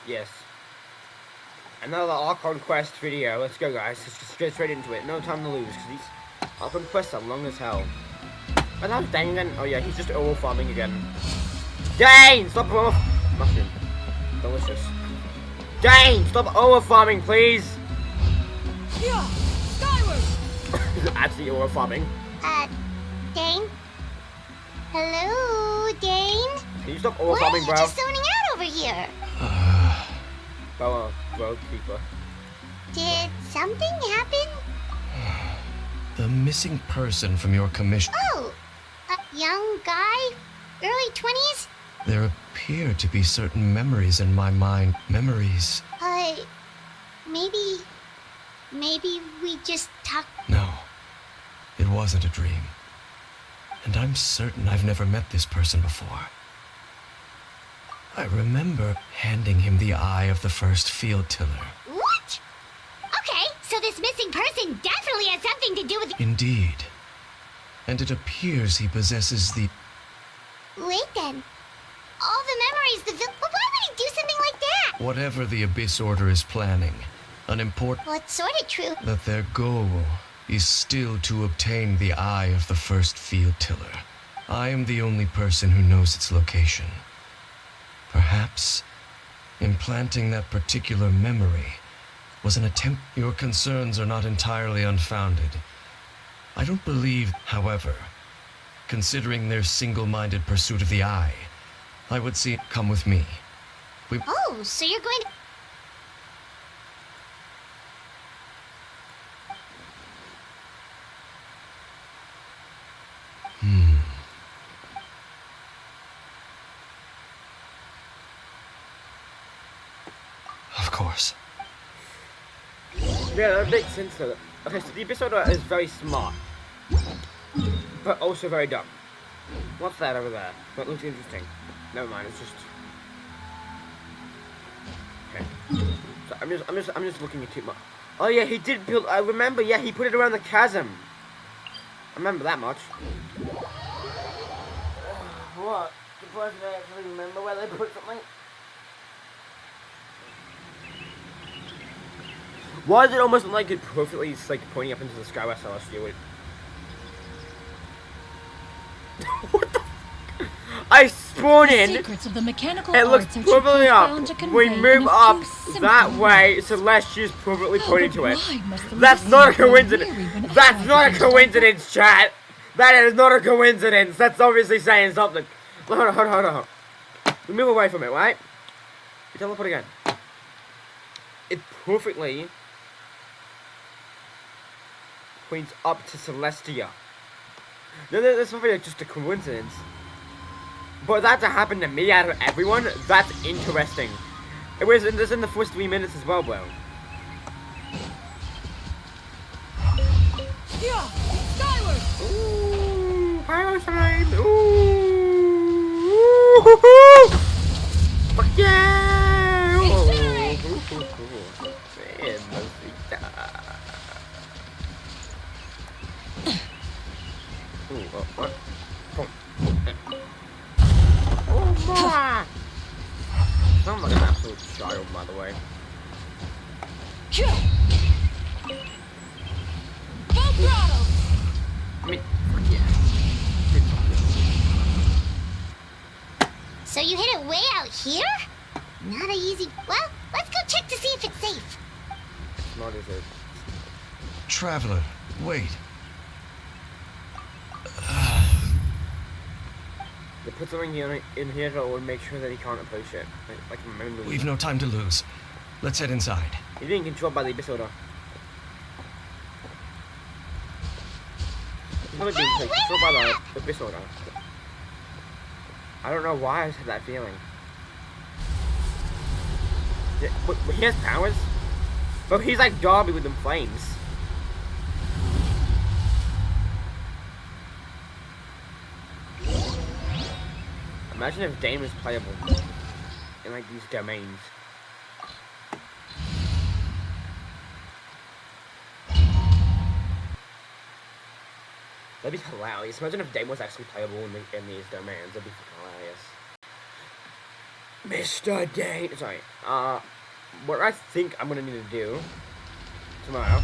Yes. Another Archon Quest video. Let's go, guys. Let's just go straight into it. No time to lose, because these Archon Quests are long as hell. And how's Dane again? Oh yeah, he's just oil farming again. Dane! Stop oil... Mushroom. Delicious. Dane! Stop oil farming, please! Yeah! Skyward! He's actually oil farming. Dane? Hello, Dane? Can you stop oil farming, bro? What are you just zoning out over here? Bro, keeper. Did something happen? The missing person from your commission. Oh! A young guy? Early 20s? There appear to be certain memories in my mind. Memories. Maybe we just talked. No, it wasn't a dream. And I'm certain I've never met this person before. I remember handing him the eye of the first field tiller. What? Okay, so this missing person definitely has something to do with... Indeed. And it appears he possesses the... Wait then. All the memories, But why would he do something like that? Whatever the Abyss Order is planning, an important... Well, it's sort of true. That their goal is still to obtain the eye of the first field tiller. I am the only person who knows its location. Perhaps implanting that particular memory was an attempt. Your concerns are not entirely unfounded. I don't believe, however, considering their single-minded pursuit of the eye, I would see it come with me. Oh, so you're going to... Of course. Yeah, that makes sense though. Okay, so the episode is very smart, but also very dumb. What's that over there? That looks interesting. Never mind, it's just... Okay. So I'm just looking at too much. Oh yeah, he did build... I remember, yeah, he put it around the chasm. I remember that much. What? Surprised I actually remember where they put something. Why is it almost like it perfectly is like pointing up into the sky where Celestia would... What the f... I spawn in, Secrets of the mechanical it looks arts are perfectly up. profound to We convey move in a up few that simple way, words. Celestia's perfectly Oh, pointing but to it. why must the That's listener not a grow coincidence. weary when it That's has not a begins to coincidence, chat. That is not a coincidence. That's obviously saying something. Hold on. We move away from it, right? You teleport again. It perfectly points up to Celestia. No, that's probably like just a coincidence. But that to happen to me out of everyone, that's interesting. It was in the first 3 minutes as well, bro. Yeah! Skyward! Ooh, Pyro Slime! Ooh! Fuck yeah! Incinerate! What? Oh, boy! Sounds like an absolute child, by the way. Full throttle! I mean, fuck yeah. So you hit it way out here? Not a easy... Well, let's go check to see if it's safe. It's not, is it? Traveler, wait. They put something in here that would make sure that he can't approach it. Like remember. We've no time to lose. Let's head inside. He's being controlled by the Abyss Order. He's not being controlled by the Abyss Order. I don't know why I just had that feeling. Yeah, but he has powers? But he's like Darby with them flames. Imagine if Dane was playable in like these domains. That'd be hilarious. Imagine if Dame was actually playable in these domains. That'd be fucking hilarious. Mr. Dane. Sorry. What I think I'm gonna need to do tomorrow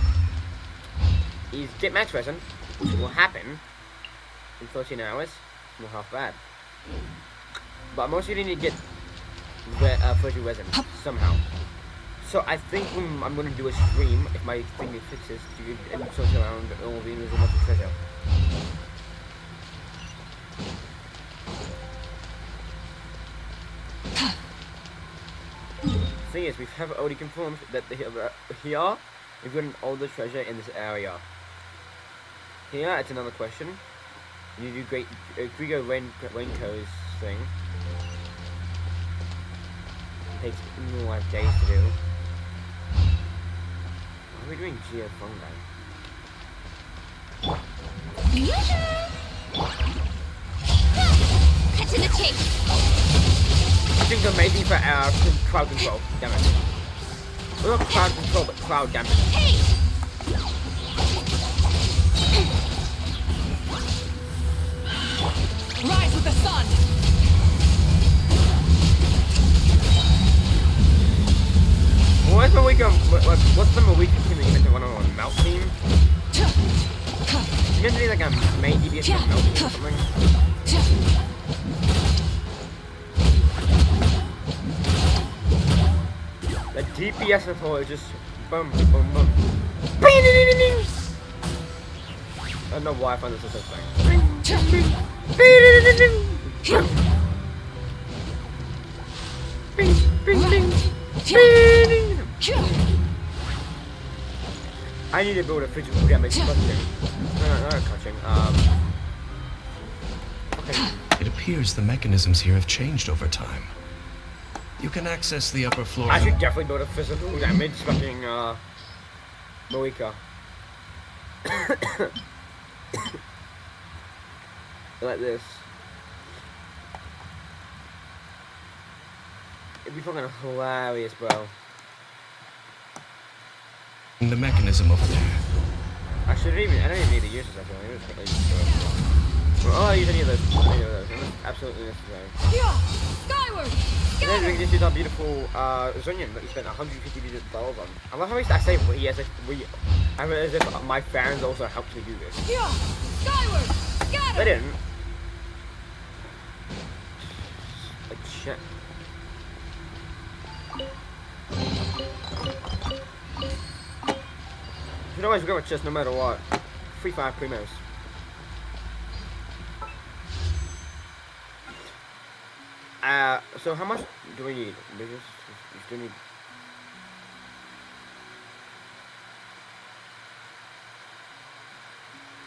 is get max resin, which will happen in 13 hours. Not half bad. But I'm also gonna need to get 30 resin somehow. So I think I'm gonna do a stream if my thing fixes and search around all the invisible treasure. Thing is, we have already confirmed that here we've gotten all the treasure in this area. Here, it's another question. You do Grigo Rainco's thing. It takes a lot of days to do. Why are we doing Geofungi? Cut to the chase. This thing's amazing for crowd control. Damn it. Well, not crowd control, but crowd damage. Hey! Rise with the sun. What's the week what's the week team that you meant to run on? Melt team? You meant to be like a main DPS melt team or something? The DPS of all is just boom, boom, boom. I don't know why I find this so thing. I need to build a physical damage clutching. No, clutching. Okay. It appears the mechanisms here have changed over time. You can access the upper floor. I should definitely build a physical damage fucking Moika. Like this. It'd be fucking hilarious, bro. The mechanism over there. I don't even need to use this actually. Well, I'll use any of those. It's absolutely necessary. Yeah. Skyward. And then we can just use our beautiful Zunion that we spent $150 on. I love how I say we as if my fans also helped me do this. Yeah. Skyward. They Scatter. didn't. Like shit. You can always go with chest no matter what. 3-5 primos. So how much do we need? We still need.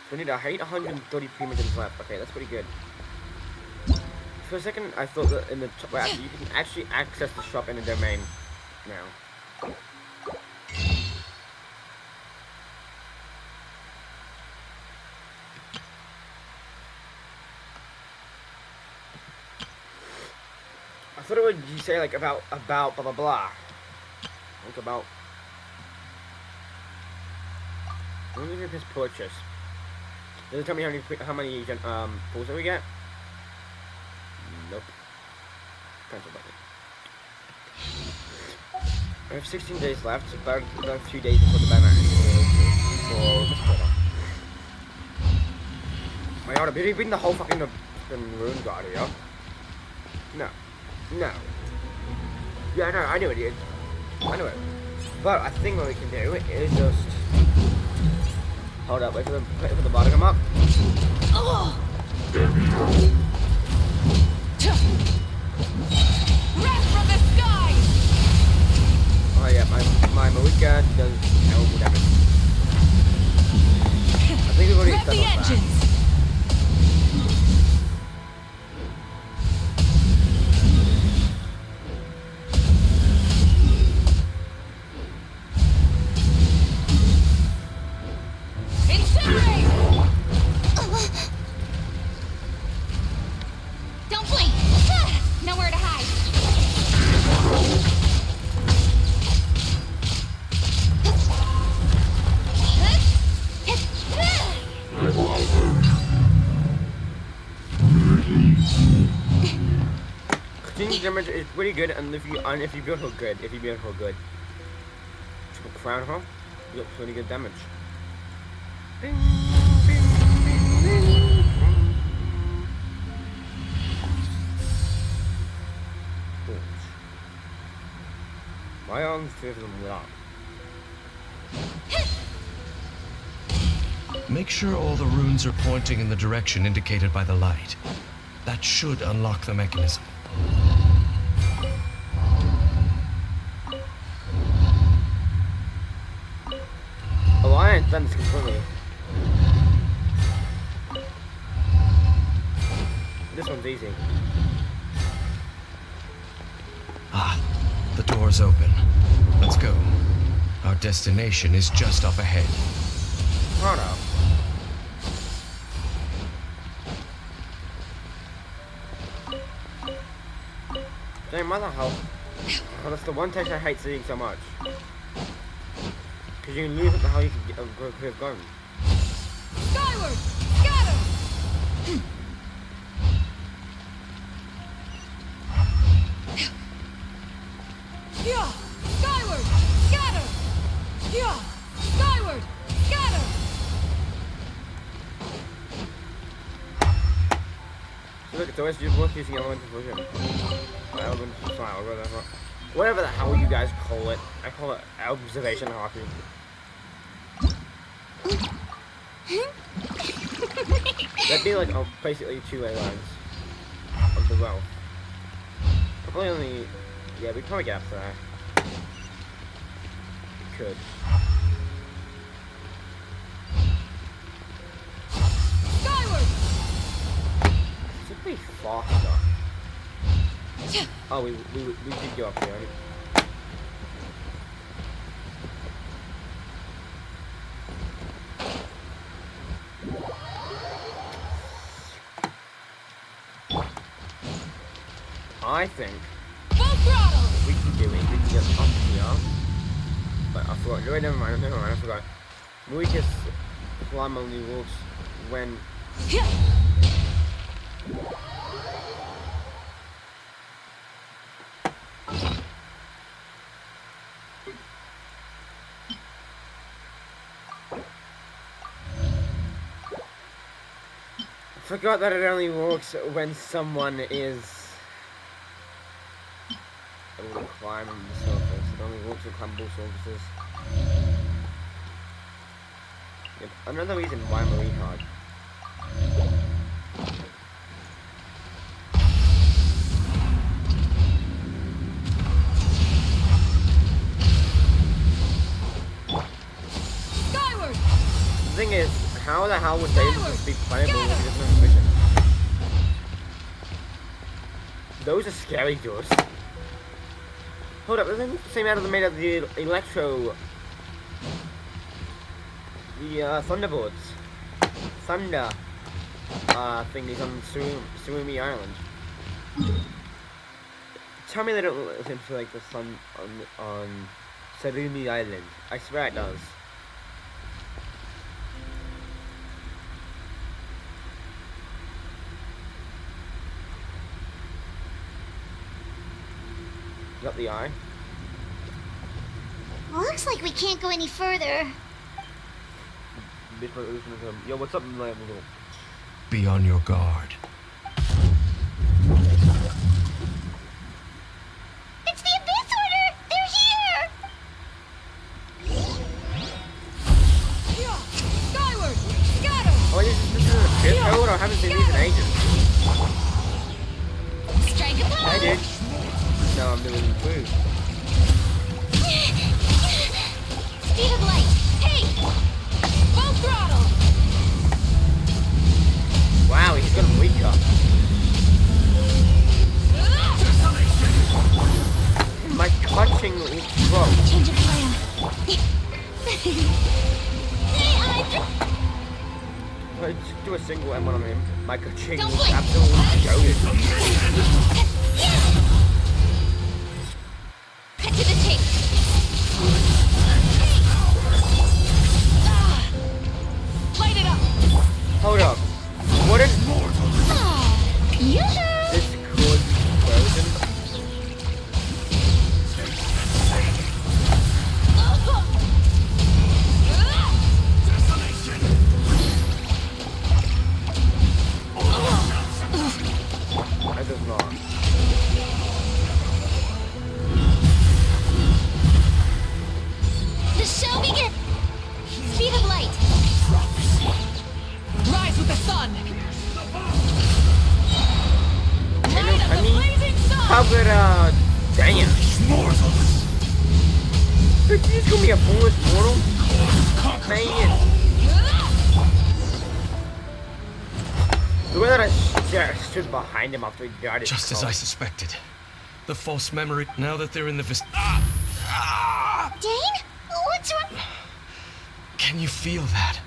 So we need 830 primos left. Okay, that's pretty good. For a second, I thought that in the top, well, you can actually access the shop in the domain now. I thought it would you say like about blah blah blah. Like about. Let me read his purchase. Does it tell me how many pulls that we get? Nope. Cancel button. I have 16 days left, about a few days before the banner for this quarter. My god, did he bring the whole fucking Rune God here? No. No. Yeah, no, I knew it is. I knew it. But I think what we can do is just hold up, wait for the bar to come up. Wrath from the sky. Oh yeah, my Moika does terrible damage. I think we've already Rev the settled that. engines. Incinerate. Don't blink. Nowhere to hide. damage is pretty good, and if you build her good, triple crown her, you get pretty good damage. Bing, bing, bing, bing. My arms feel them up. Make sure all the runes are pointing in the direction indicated by the light. That should unlock the mechanism. Oh, I ain't done this completely. This one's easy. Ah, the door's open. Let's go. Our destination is just up ahead. Oh no. Dang, mother hell. Oh, that's the one text I hate seeing so much. Because you can lose what the hell you could have gone. Skyward! Scatter! Yeah! Skyward! Scatter! Yeah! Skyward! Scatter! So look, it's always just worth using elemental vision. Elemental style, whatever the hell you guys call it. I call it observation hockey. That'd be like basically 2 A lines of the well. Probably only, yeah, we'd probably get up to that. We could. Skyward! Should be faster. Oh, we did go up here. I think Full throttle! we can do it. We can get up here. But I forgot. Wait, never mind. I forgot. We just climb on the walls when. I forgot that it only works when someone is able to climb on the surface. It only works with climbable surfaces. Yep. Another reason why I'm a retard. Skyward! The thing is, how the hell would David just be playable if he doesn't have vision? Those are scary doors. Hold up, isn't the same out of the made of the electro, the thunderboards, thunder thingies on Surumi Island? Tell me they don't look essentially like the sun on Surumi Island. I swear it does. Got the eye. Looks like we can't go any further. Yo, what's up, little? Be on your guard. It's the Abyss Order! They're here! Yeah! Skyward! Scatter! Oh, this is a fifth code? I haven't seen these in ages. Strike a Hi, blow! dude. No, I'm doing food. Speed of light! Hey! Full throttle! Wow, he's gonna wake up. My clutching throat. Change of plan. Let's do a single M1 on him. My clutching Don't was blink. absolutely goaded. Cut to the chase. Light it up! Hold up. What if Yoo-hoo! this could be frozen? Damn. Did you just call me a formless mortal? Man. The way that I stood behind him after he died is Just as I suspected. The false memory, now that they're in the Dane? What's wrong? Can you feel that?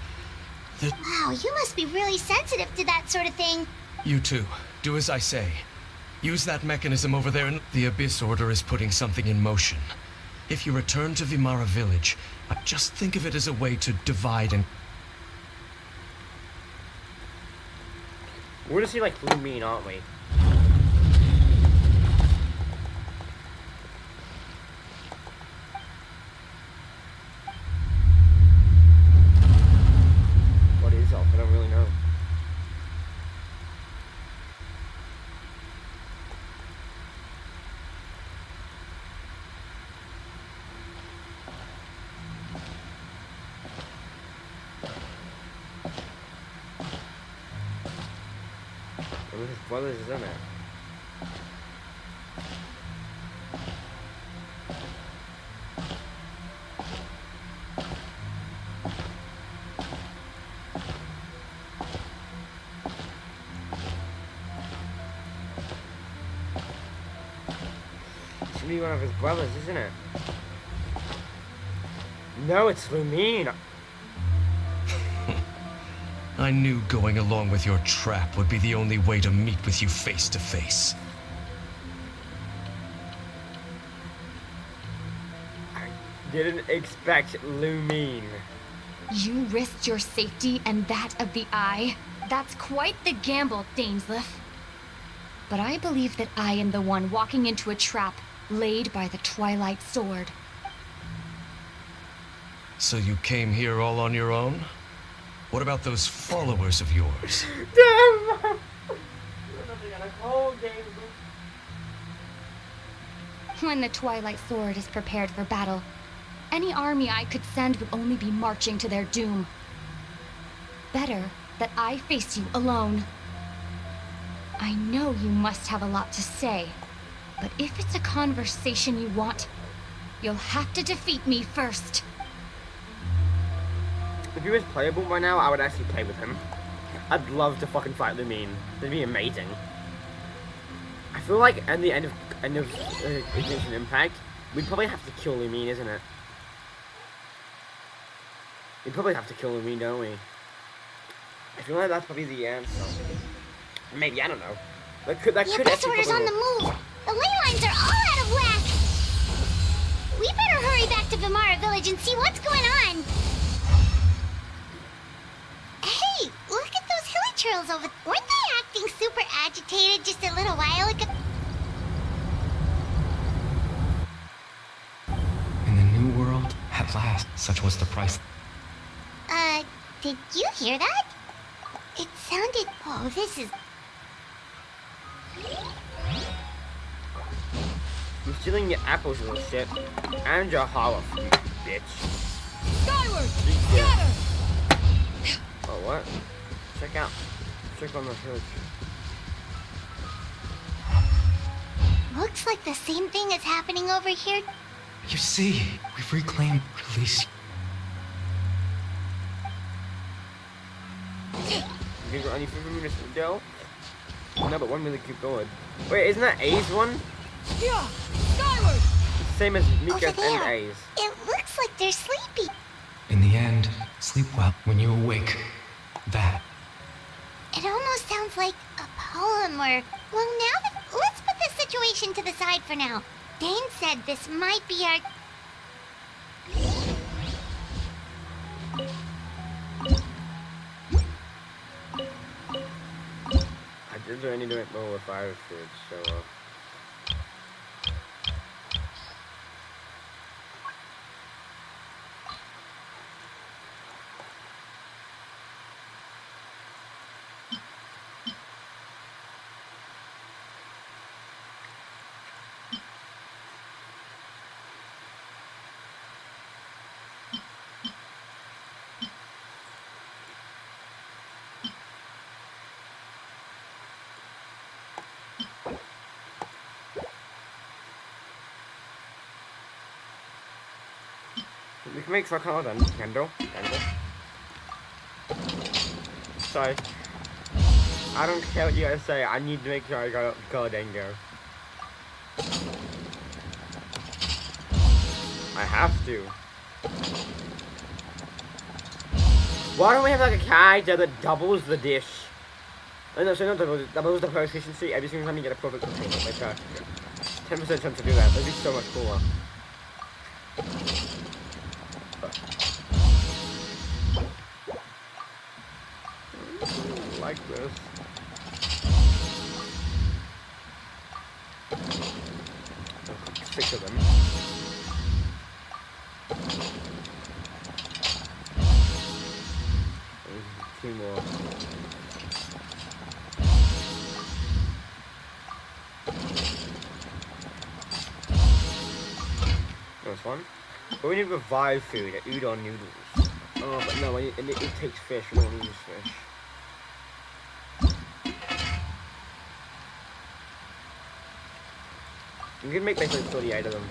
Wow, you must be really sensitive to that sort of thing. You too. Do as I say. Use that mechanism over there and the Abyss Order is putting something in motion. If you return to Vimara Village, just think of it as a way to divide and... We're gonna see like Lumine, aren't we? What is off? I don't really know. One of his brothers is in there. It should be one of his brothers, isn't it? No, it's Lumine. I knew going along with your trap would be the only way to meet with you face to face. I didn't expect Lumine. You risked your safety and that of the Eye. That's quite the gamble, Dainsleif. But I believe that I am the one walking into a trap laid by the Twilight Sword. So you came here all on your own? What about those followers of yours? Damn! When the Twilight Sword is prepared for battle, any army I could send would only be marching to their doom. Better that I face you alone. I know you must have a lot to say, but if it's a conversation you want, you'll have to defeat me first. If he was playable by now, I would actually play with him. I'd love to fucking fight Lumine. That'd be amazing. I feel like at the end of Genshin Impact, we'd probably have to kill Lumine, isn't it? We'd probably have to kill Lumine, don't we? I feel like that's probably the answer. Maybe, I don't know. That could The actually Abyss Order's on probably the move. The ley lines are all out of whack. We better hurry back to Vimara Village and see what's going on. Hey, look at those hilly churls over. Weren't they acting super agitated just a little while ago? In the new world, at last, such was the price. Did you hear that? It sounded. Oh, this is. You're stealing your apples, little shit. And your hollow, you bitch. Skyward! Yeah. Scatter! Oh, what? Check on the hood. Looks like the same thing is happening over here. You see, we've reclaimed release. You got any 15 minutes to go? No, but 1 minute keep going. Wait, isn't that A's one? Yeah! Skyward! It's the same as Mika's Over there. and A's. It looks like they're sleepy. In the end, sleep well when you awake. That. It almost sounds like a poem or. Well, let's put this situation to the side for now. Dane said this might be our. I did only do it more with fire food, so We can make Sakala then. Kendall. Sorry. I don't care what you guys say. I need to make sure I got Dango. I have to. Why don't we have like a character that doubles the dish? Oh, no, so not doubles the proficiency every single time you get a perfect potato. Like 10% chance to do that. That'd be so much cooler. I like this. Six of them. Two more. There's one. But we need revived food, udon noodles. Oh, but no, it takes fish. We don't use fish. You can make basically 38 of them.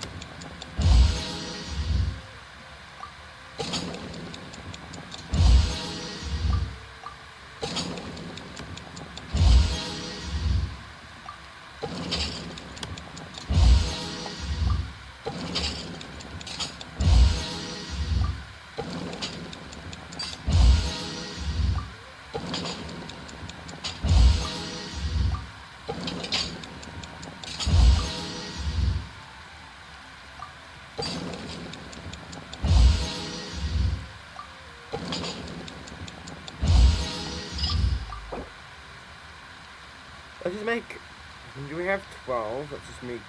Let's just make, do we have 12? Let's just make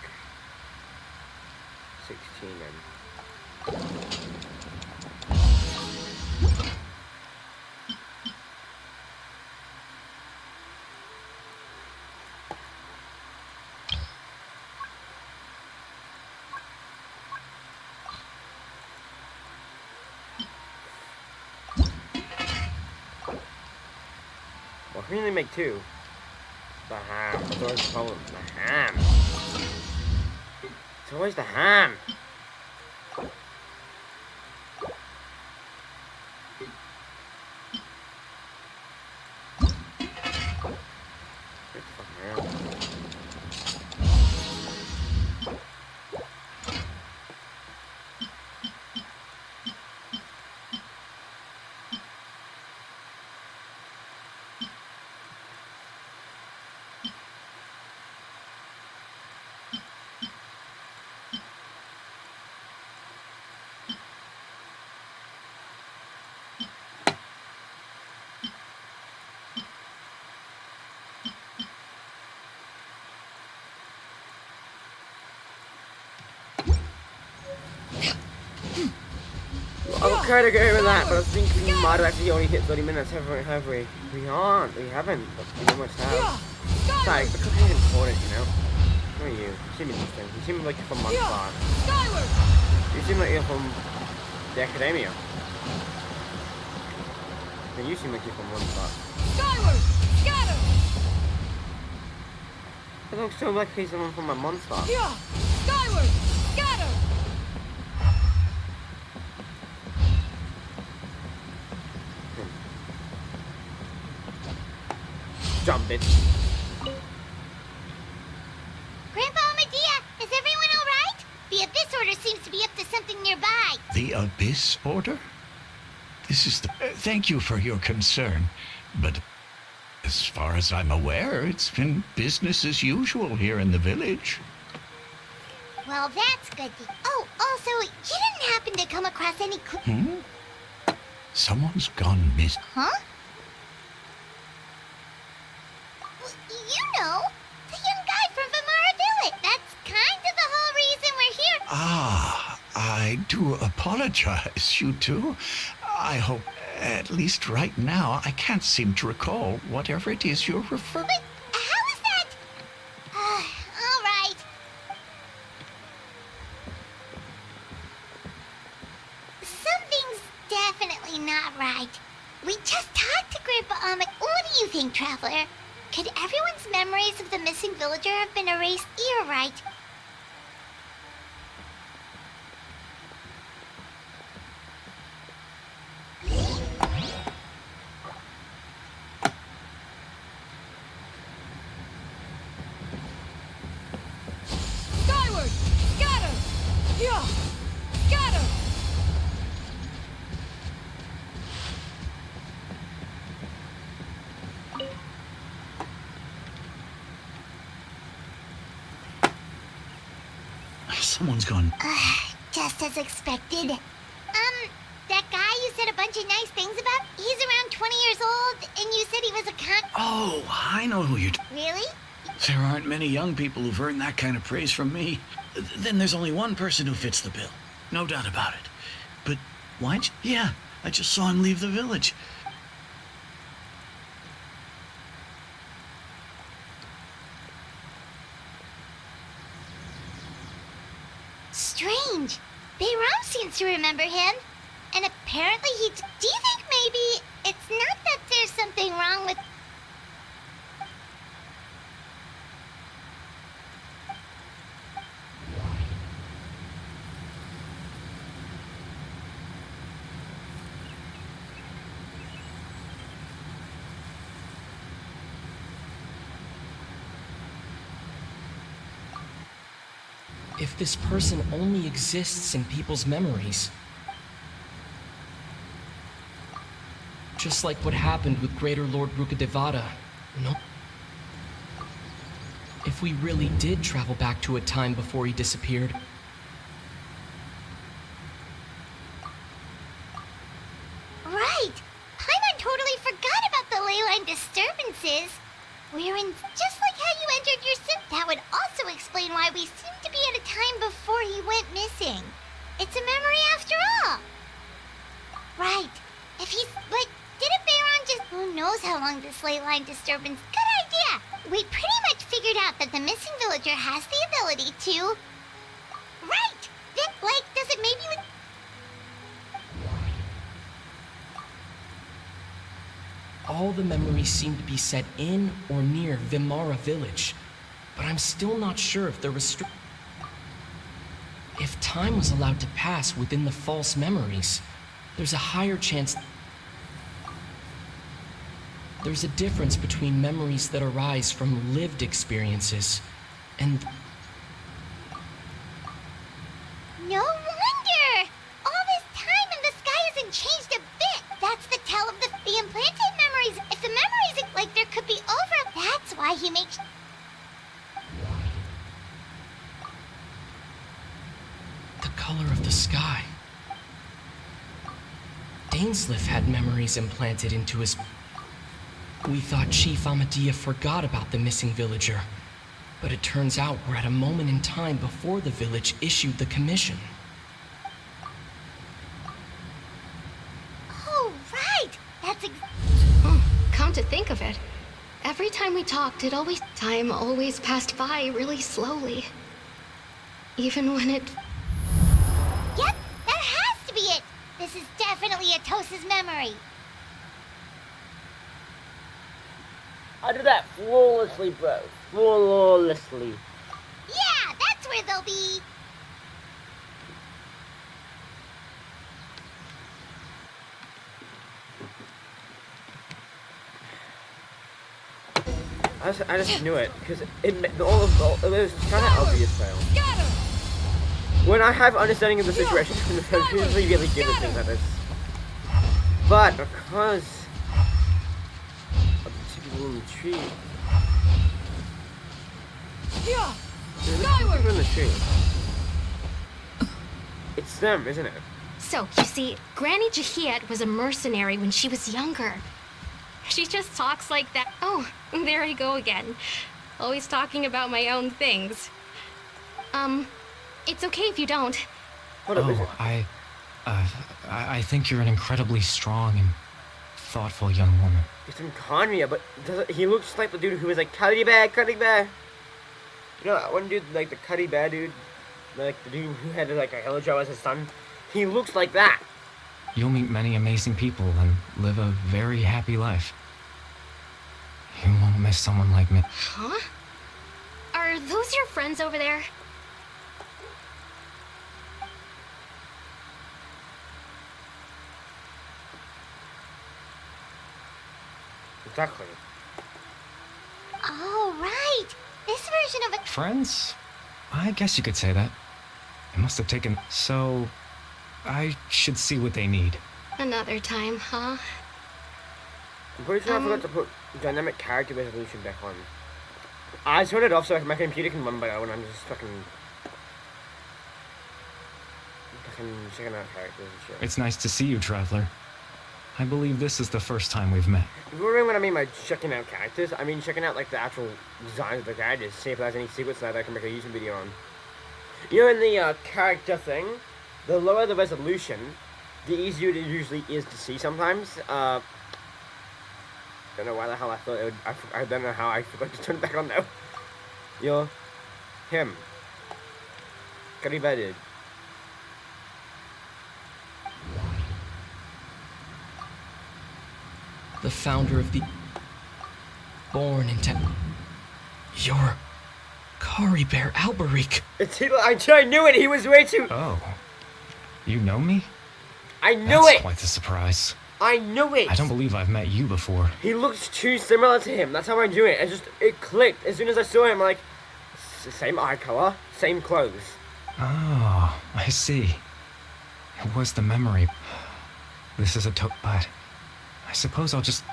16 then. Well, if we only make 2. The ham. That's always the problem. The ham. It's always the ham. Where's the fucking ham? I got carried away with that, but I was thinking we might have actually only hit 30 minutes, have we? We aren't, we haven't, but we almost have. It's like, the cooking is important, you know? Who are you? You seem interesting. You seem like you're from Montclair. You seem like you're from the Academia. And you seem like you're from Montclair. It looks so like he's someone from a monster. Skyward! Scatter! Jump it. Grandpa Medea, is everyone all right? The Abyss Order seems to be up to something nearby. The Abyss Order? This is the... thank you for your concern, but as far as I'm aware, it's been business as usual here in the village. Well, that's good. Oh, also, you didn't happen to come across any Someone's gone missing. Huh? Well, you know, the young guy from Vamara Village. That's kind of the whole reason we're here. Ah, I do apologize, you two. I hope, at least right now, I can't seem to recall whatever it is you're referring... But how is that? All right. Something's definitely not right. We just talked to Grandpa Ahmed. What do you think, Traveler? Could everyone's memories of the missing villager have been erased? You're right. Yeah! Scatter! Someone's gone. Just as expected. That guy you said a bunch of nice things about, he's around 20 years old, and you said he was a con- Oh, I know who you're. Really? There aren't many young people who've earned that kind of praise from me. Then there's only one person who fits the bill. No doubt about it. But why'd you? Yeah, I just saw him leave the village. Strange. Bayram seems to remember him. And apparently do you think maybe it's not that there's something wrong with... If this person only exists in people's memories, just like what happened with Greater Lord Rukadevada, no? If we really did travel back to a time before he disappeared, Right! Paimon totally forgot about the ley line disturbances. We're in just like how you entered your sim. That would also explain why we seem to be at a time before he went missing. It's a memory after all. Right. If he's like, didn't Bayron just... Who knows how long this ley line disturbance... Good idea! We pretty much figured out that the missing villager has the ability to... Right! Then, like, does it maybe... all the memories seem to be set in or near Vimara village, but I'm still not sure if they're If time was allowed to pass within the false memories, there's a higher chance... There's a difference between memories that arise from lived experiences and... No wonder! All this time and the sky hasn't changed a bit! That's the tell of the implanted memories! If the memories, like, there could be over... That's why he makes... the color of the sky. Dainsleif had memories implanted into his... We thought Chief Amadia forgot about the missing villager, but it turns out we're at a moment in time before the village issued the commission. Oh, right! That's Come to think of it, every time we talked, time always passed by really slowly. Even when it... Yep, that has to be it! This is definitely Atos's memory. I did that flawlessly, bro. Flawlessly. Yeah, that's where they'll be. I just knew it, because it was kind of obvious though. When I have understanding of the situation, I'm usually really good at things like this. But because of the two people in the tree, Yeah! there's the two people in the tree. It's them, isn't it? So, you see, Granny Jahiet was a mercenary when she was younger. She just talks like that. Oh, there I go again. Always talking about my own things. It's okay if you don't. What is it? I think you're an incredibly strong and thoughtful young woman. It's in Kanya, but he looks like the dude who was like, Cuddy Bear, Cuddy Bear. You know that one dude, like the Cuddy Bear dude? Like the dude who had like a Hillajo as his son? He looks like that. You'll meet many amazing people and live a very happy life. You won't miss someone like me. Huh? Are those your friends over there? Exactly. Oh, right. This version of it. Friends? I guess you could say that. It must have taken... So... I should see what they need. Another time, huh? I'm pretty sure I forgot to put dynamic character resolution back on. I turned it off so my computer can run better when I'm just fucking checking out characters and shit. It's nice to see you, Traveler. I believe this is the first time we've met. If you're wondering what I mean by checking out characters, I mean checking out like the actual designs of the characters, see if there's any secrets that I can make a YouTube video on. You know, in the character thing, the lower the resolution, the easier it usually is to see sometimes. Don't know why the hell I thought it would. I don't know how I forgot to turn it back on now. You're him. Got evaded. The founder of the... Born into... You're... Kari Bear Alberic. It's he. I knew it. He was way too. Oh. You know me? I knew That's it. quite the surprise. I knew it. I don't believe I've met you before. He looks too similar to him. That's how I knew it. It clicked. As soon as I saw him, like, same eye color, same clothes. Oh, I see. It was the memory. This is but I suppose I'll just...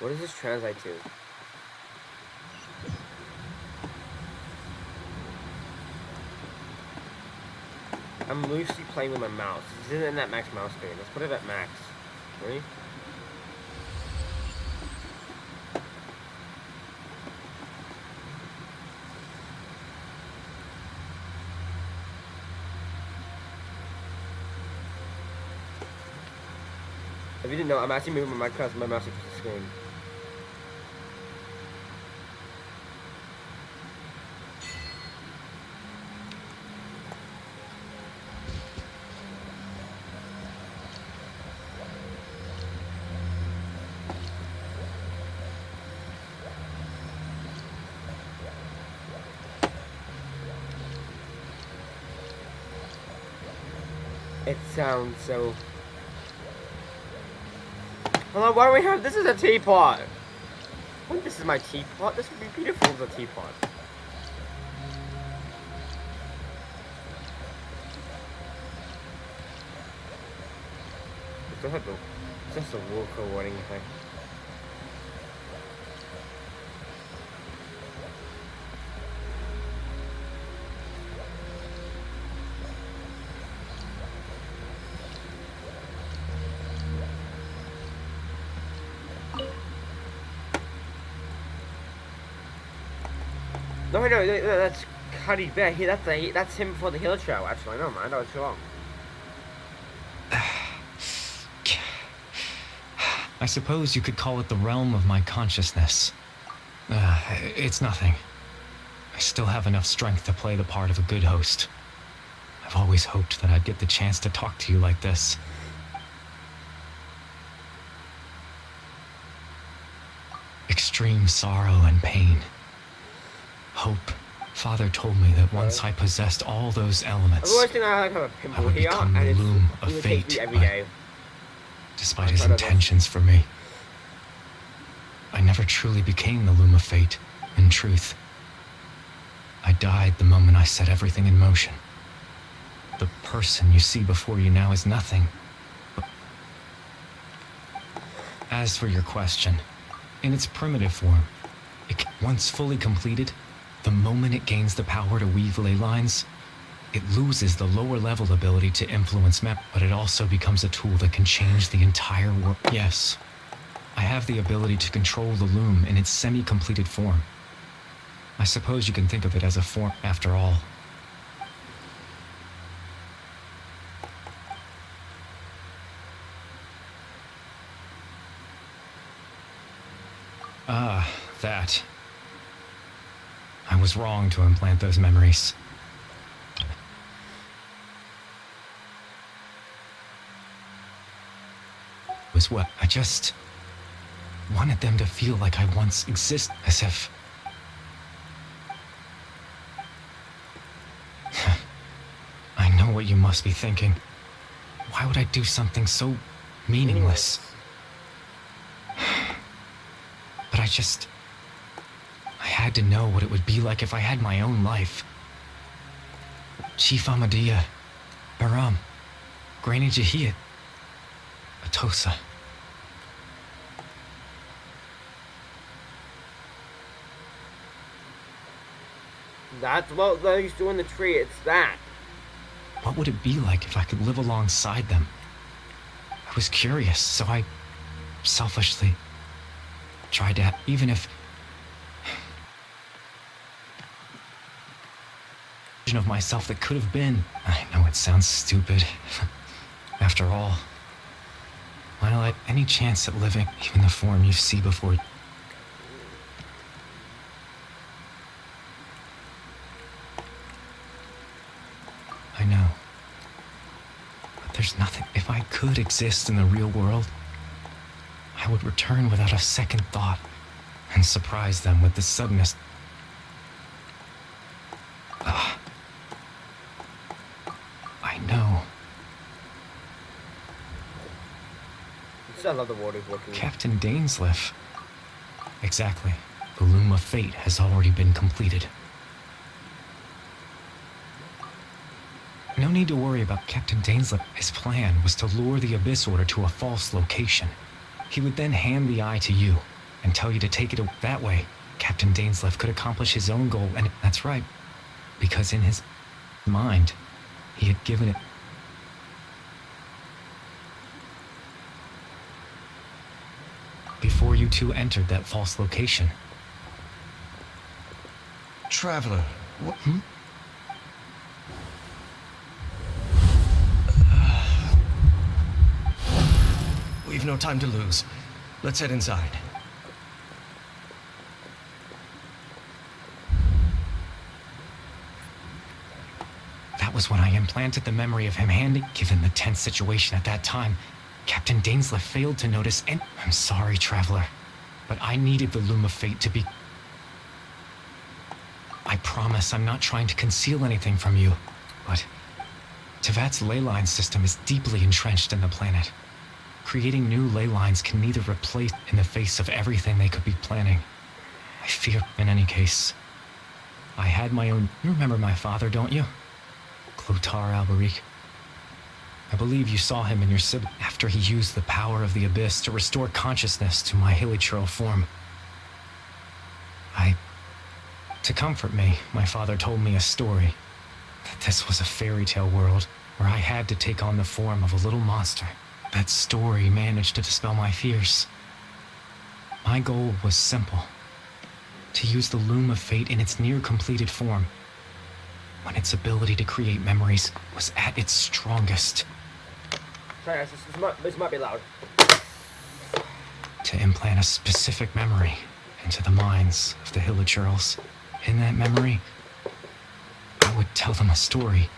What does this translate to? I'm loosely playing with my mouse. This isn't at max mouse speed. Let's put it at max. Ready? If you didn't know, I'm actually moving my mouse across the screen. It sounds so... Hold on, why do we have... This is a teapot! What, this is my teapot? This would be beautiful as a teapot. Still have just a walker warning effect. No, that's Cuddy Bear. That's him for the Hill Trail, actually. No, mind, I was wrong. I suppose you could call it the realm of my consciousness. It's nothing. I still have enough strength to play the part of a good host. I've always hoped that I'd get the chance to talk to you like this. Extreme sorrow and pain. Hope. Father told me that once I possessed all those elements, I've always think I have a I pimple would here, become the and loom of it takes fate. me every day. Despite his intentions for me, I never truly became the loom of fate. In truth, I died the moment I set everything in motion. The person you see before you now is nothing. As for your question, in its primitive form, once fully completed, the moment it gains the power to weave ley lines, it loses the lower level ability to influence map, but it also becomes a tool that can change the entire world. Yes, I have the ability to control the loom in its semi-completed form. I suppose you can think of it as a form after all. Ah, that. I was wrong to implant those memories. Was what? I just wanted them to feel like I once existed, as if what you must be thinking. Why would I do something so meaningless? But I had to know what it would be like if I had my own life. Chief Amadia, Baram, Granny Jahiyat, Atosa. That's what those do in the tree, it's that. What would it be like if I could live alongside them? I was curious, so I selfishly tried to, even if of myself that could have been. I know it sounds stupid. After all, while I had any chance at living, even the form you see before you. I know. But there's nothing. If I could exist in the real world, I would return without a second thought and surprise them with the suddenness. I know. I love the water's working. Captain Dainsleif. Exactly. The Loom of Fate has already been completed. No need to worry about Captain Dainsleif. His plan was to lure the Abyss Order to a false location. He would then hand the eye to you and tell you to take it away. That way, Captain Dainsleif could accomplish his own goal, and that's right, because in his mind, he had given it. Before you two entered that false location. Traveler, what? We've no time to lose. Let's head inside. That was when I implanted the memory of him handing. Given the tense situation at that time, Captain Dainsleif failed to notice and I'm sorry, Traveler, but I needed the Loom of Fate to be. I promise I'm not trying to conceal anything from you, but Tevat's ley line system is deeply entrenched in the planet. Creating new ley lines can neither replace in the face of everything they could be planning. I fear, in any case, I had my own. You remember my father, don't you? Clotar Alberic. I believe you saw him in your sibling after he used the power of the Abyss to restore consciousness to my hilichurl form. To comfort me, my father told me a story. That this was a fairy tale world where I had to take on the form of a little monster. That story managed to dispel my fears. My goal was simple. To use the Loom of Fate in its near-completed form, when its ability to create memories was at its strongest. Sorry guys, this might be loud. To implant a specific memory into the minds of the hilichurls. In that memory, I would tell them a story,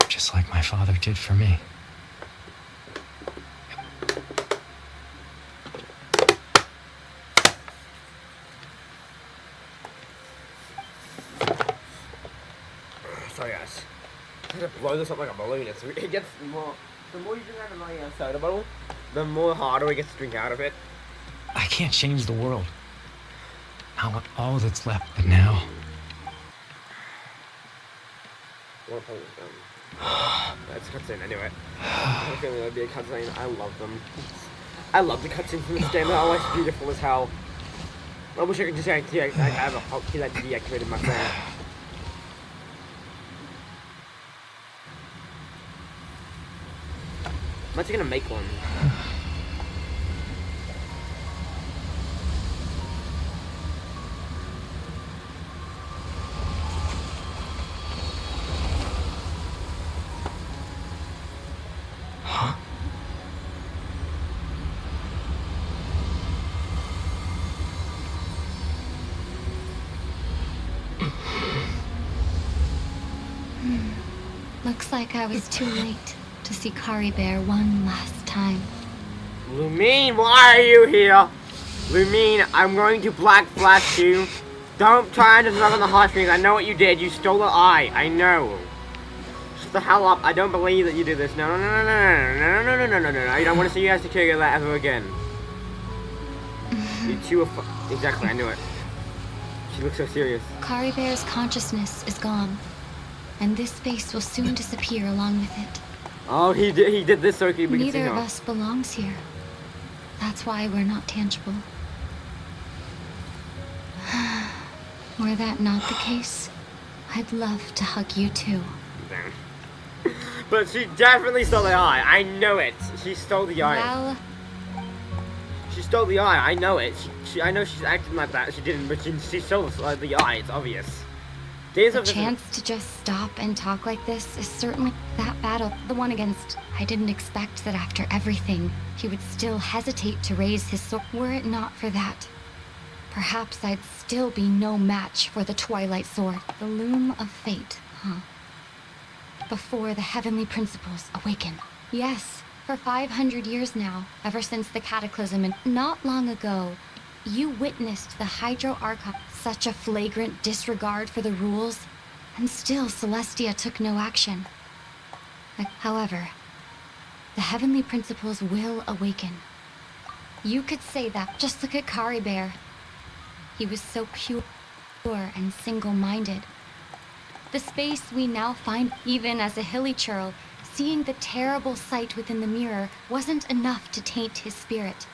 just like my father did for me. Sorry guys. I'm gonna blow this up like a balloon. It gets more. The more you drink out of my soda bottle, the more harder it gets to drink out of it. I can't change the world. Not with all that's left, but now. That's cutscene anyway. I have a feeling that'd be a cutscene. I love them. I love the cutscenes from this game. They're always beautiful as hell. I wish I could just have a hotkey that deactivated my phone. I'm actually gonna make one. Looks like I was too late to see Kari Bear one last time. Lumine, why are you here? Lumine, I'm going to black flash you. Don't try and just run on the heartstrings. I know what you did. You stole the eye. I know. Shut the hell up. I don't believe that you do this. No, no, no, no, no, no, no, no, no, no, no. I don't want to see you guys to kill that ever again. You two are exactly, I knew it. She looks so serious. Kari Bear's consciousness is gone, and this space will soon disappear along with it. Oh, he did this so we can see Neither of her. us belongs here. That's why we're not tangible. Were that not the case, I'd love to hug you too. But she definitely stole the eye. I know it. She stole the eye. Well, She stole the eye. I know it. I know she's acting like that. She didn't, but she stole the eye. It's obvious. Days the of chance to just stop and talk like this is certainly that battle. The one against... I didn't expect that after everything, he would still hesitate to raise his sword. Were it not for that, perhaps I'd still be no match for the Twilight Sword. The loom of fate, huh? Before the heavenly principles awaken. Yes, for 500 years now, ever since the cataclysm, and not long ago, you witnessed the Hydro Archon. Such a flagrant disregard for the rules, and still Celestia took no action. However, the heavenly principles will awaken. You could say that. Just look at Kari Bear. He was so pure and single-minded. The space we now find, even as a hilly churl, seeing the terrible sight within the mirror wasn't enough to taint his spirit.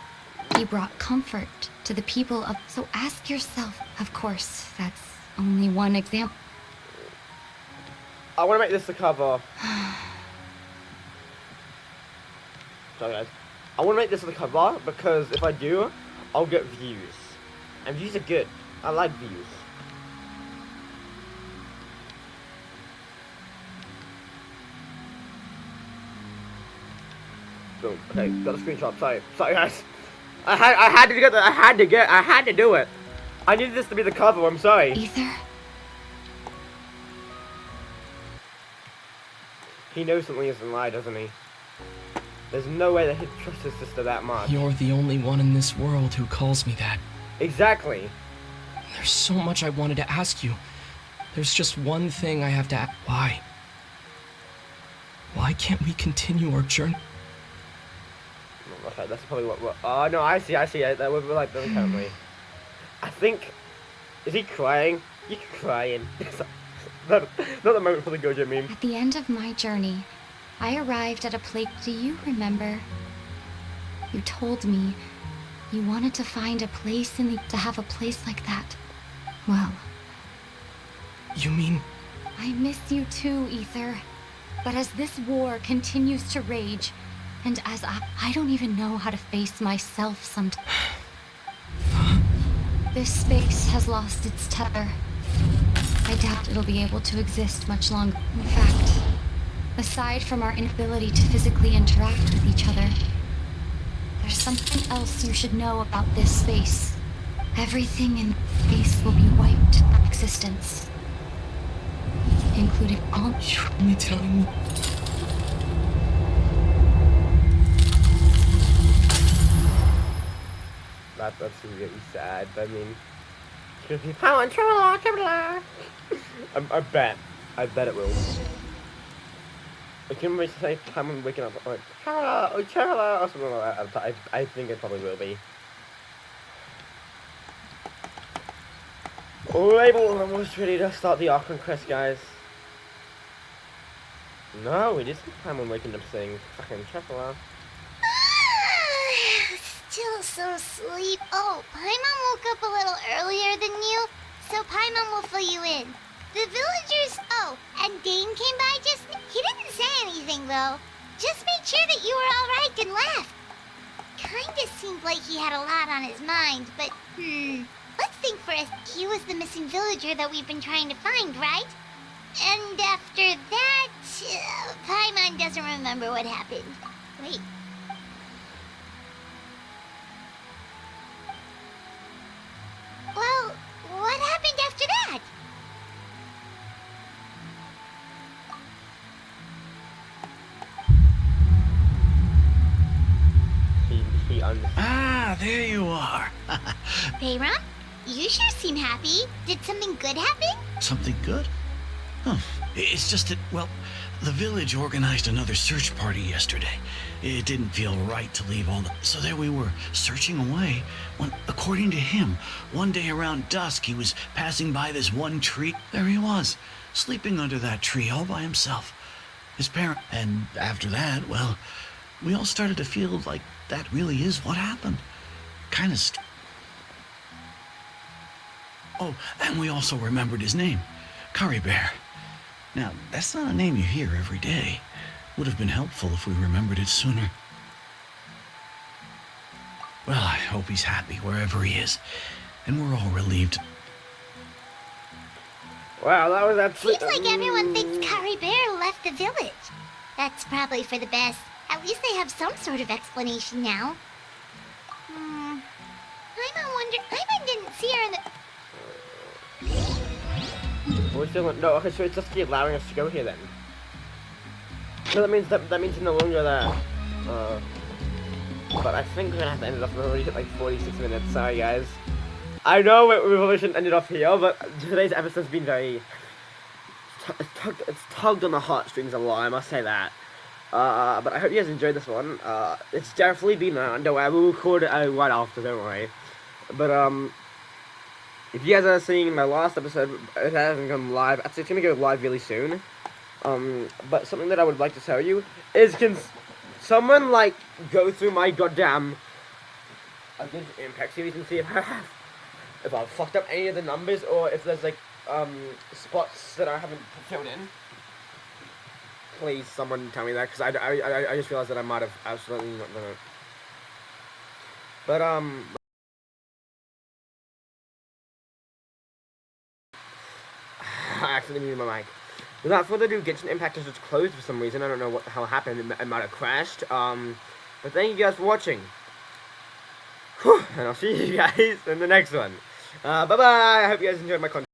He brought comfort to the people of... So ask yourself, of course, that's only one example. I want to make this the cover. Sorry guys. I want to make this the cover because if I do, I'll get views. And views are good. I like views. Boom. Okay, got a screenshot. Sorry guys. I had to get that. I had to do it. I needed this to be the cover. I'm sorry. Ether? He knows something isn't right, doesn't he? There's no way that he'd trust his sister that much. You're the only one in this world who calls me that. Exactly. There's so much I wanted to ask you. There's just one thing I have to ask. Why? Why can't we continue our journey? Okay, that's probably what. Oh no, I see. That would be like them currently. I think. Is he crying? He's crying. not the moment for the Gojo meme. At the end of my journey, I arrived at a place. Do you remember? You told me you wanted to find a place to have a place like that. Well, You mean... I miss you too, Ether. But as this war continues to rage, and as I don't even know how to face myself sometimes. This space has lost its tether. I doubt it'll be able to exist much longer. In fact, aside from our inability to physically interact with each other, there's something else you should know about this space. Everything in space will be wiped from existence, including all... You're only telling me... That's really sad. I mean, it's gonna be power and trailer. I bet it will. I can maybe say I'm waking up like trailer or something like that. I think it probably will be. Label almost ready to start the Archon quest, guys. No, we just time on waking up saying fucking trailer. Still so sleep. Oh, Paimon woke up a little earlier than you, so Paimon will fill you in. The villagers... Oh, and Dane came by just... He didn't say anything, though. Just made sure that you were alright and left. Kinda seemed like he had a lot on his mind, but, let's think first. He was the missing villager that we've been trying to find, right? And after that, Paimon doesn't remember what happened. Wait. Well, what happened after that? He understands. Ah, there you are. Bayron, you sure seem happy. Did something good happen? Something good? Oh, it's just that, well, the village organized another search party yesterday. It didn't feel right to leave all the... So there we were, searching away, when, according to him, one day around dusk, he was passing by this one tree. There he was, sleeping under that tree all by himself. His parent... And after that, well, we all started to feel like that really is what happened. Kind of... Oh, and we also remembered his name, Curry Bear. Now, that's not a name you hear every day. Would have been helpful if we remembered it sooner. Well, I hope he's happy wherever he is, and we're all relieved. Wow, that was absolutely... Seems like everyone thinks Curry Bear left the village. That's probably for the best. At least they have some sort of explanation now. Paimon didn't see her in the... We're still no. Okay, so it's just allowing us to go here then. So that means he's no longer there. But I think we're gonna have to end it off. We've already hit like 46 minutes. Sorry guys. I know we probably shouldn't end it off here, but today's episode's been very... It's tugged on the heartstrings a lot, I must say that. But I hope you guys enjoyed this one. It's definitely been underway. We'll record it right after, don't worry. But if you guys are seeing my last episode, it hasn't gone live. Actually, it's gonna go live really soon. But something that I would like to tell you is, can someone like go through my goddamn Genshin Impact series and see if I've fucked up any of the numbers, or if there's like spots that I haven't filled in. Please, someone tell me that, because I just realized that I might have absolutely not done it. But I accidentally muted my mic. Without further ado, Genshin Impact has just closed for some reason. I don't know how it happened. It might have crashed. But thank you guys for watching. Whew, and I'll see you guys in the next one. Bye bye. I hope you guys enjoyed my content.